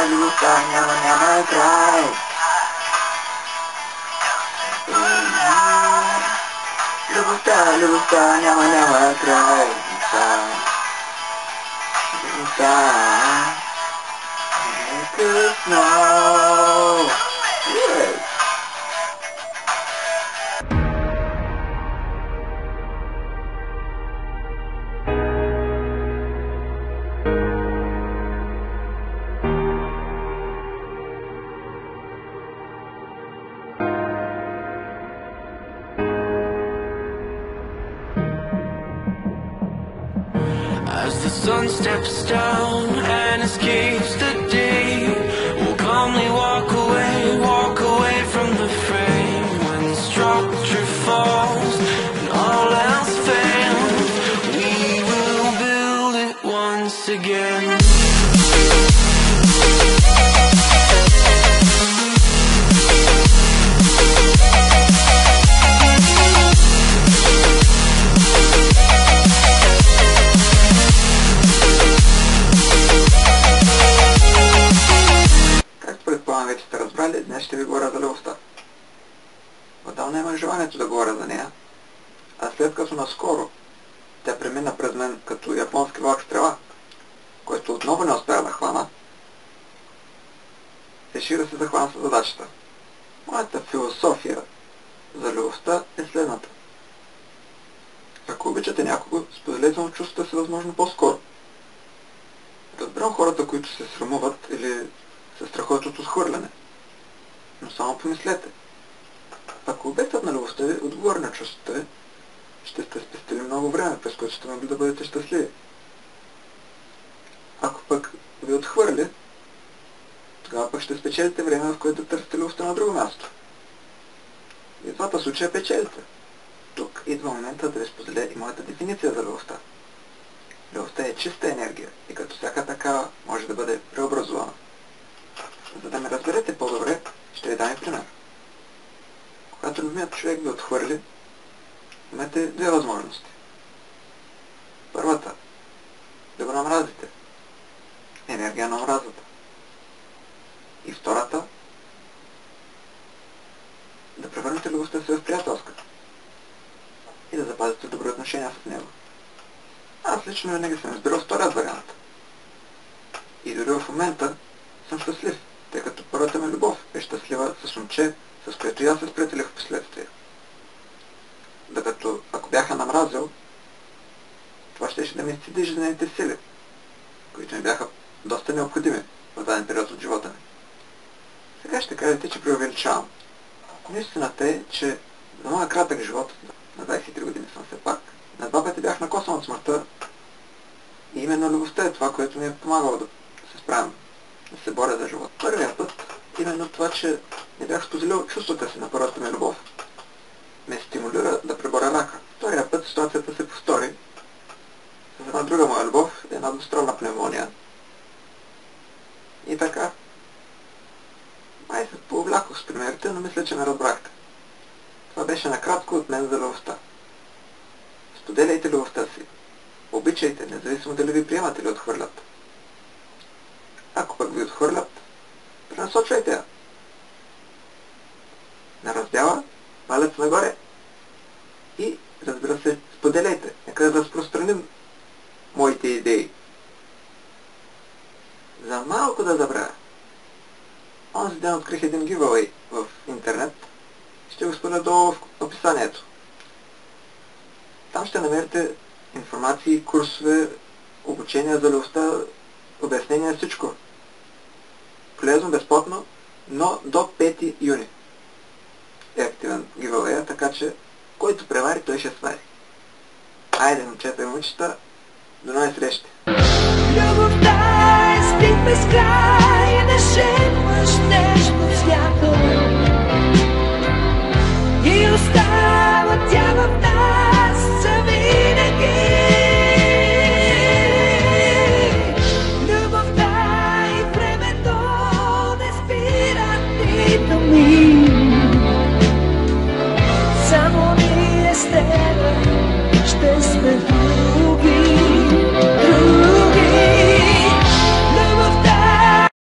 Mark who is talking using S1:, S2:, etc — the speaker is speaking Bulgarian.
S1: любовта няма край. Любовта няма край. Любовта е късно.
S2: As the sun steps down and escapes the day, we'll calmly walk away from the frame. When the structure falls and all else fails, we will build it once again.
S1: Вече сте разбрали, днес ще ви говоря за любовта. Отдавна имах желанието да говоря за нея, а след като наскоро тя премина през мен като японски влак стрела, който отново не успях да хвана, реших да се захвана с задачата. Моята философия за любовта е следната. Ако обичате някого, споделете му чувствата си възможно по-скоро. Разбирам хората, които се срамуват или се страхуват от отхвърляне. Но само помислете. Ако обектът на любовта ви отговори на чувствата ви, ще сте спестили много време, през което сте могли да бъдете щастливи. Ако пък ви отхвърли, тогава пък ще спечелите време, в което търсите любовта на друго място. И в двата случая печелите. Тук идва момента да ви споделя и моята дефиниция за любовта. Любовта е чиста енергия и като всяка такава може да бъде преобразувана. За да ме разберете по-добре, ще ви дам и пример. Когато любимият човек ви отхвърли, имате две възможности. Първата – да го намразите. Енергия на омразата. И втората – да превърнете любовта си в приятелска и да запазите добри отношения с него. Аз лично винаги съм избирал вторият вариант. И дори в момента съм щастлив, тъй като първата ми любов е щастлива с момче, с което и аз се сприятелих в последствие. Докато ако бяха намразил, това щеше да ми изцеди жизнените сили, които ми бяха доста необходими в даден период от живота ми. Сега ще кажете, че преувеличавам. Но истината е, че за моя кратък живот, на 23 години съм все пак, на два пъти бях накосан от смъртта и именно любовта е това, което ми е помагало да се справям, да се боря за живот. Първият път, именно това, че не бях споделил чувствата си на първата ми любов, ме стимулира да преборя рака. Втория път ситуацията се повтори с една друга моя любов, една двустранна пневмония. И така, май се повлякох с примерите, но мисля, че ме разбрахте. Това беше накратко от мен за любовта. Споделяйте любовта си. Обичайте, независимо дали ви приемат или отхвърлят. Ако пък ви отхвърлят, пренасочвайте я. На раздяла, палец нагоре. И, разбира се, споделяйте. Нека да разпространим моите идеи. За малко да забравя. Онзи ден открих един giveaway в интернет. Ще го споделя долу в описанието. Там ще намерите информации, курсове, обучения за любовта, обяснения, всичко. Полезно, безплатно, но до 5 юни е активен giveaway, така че който превари, той ще свари. Айде, момчета и момичета, до нови срещи!
S3: Любовта е спит без край, не ще мъжнеш по свята.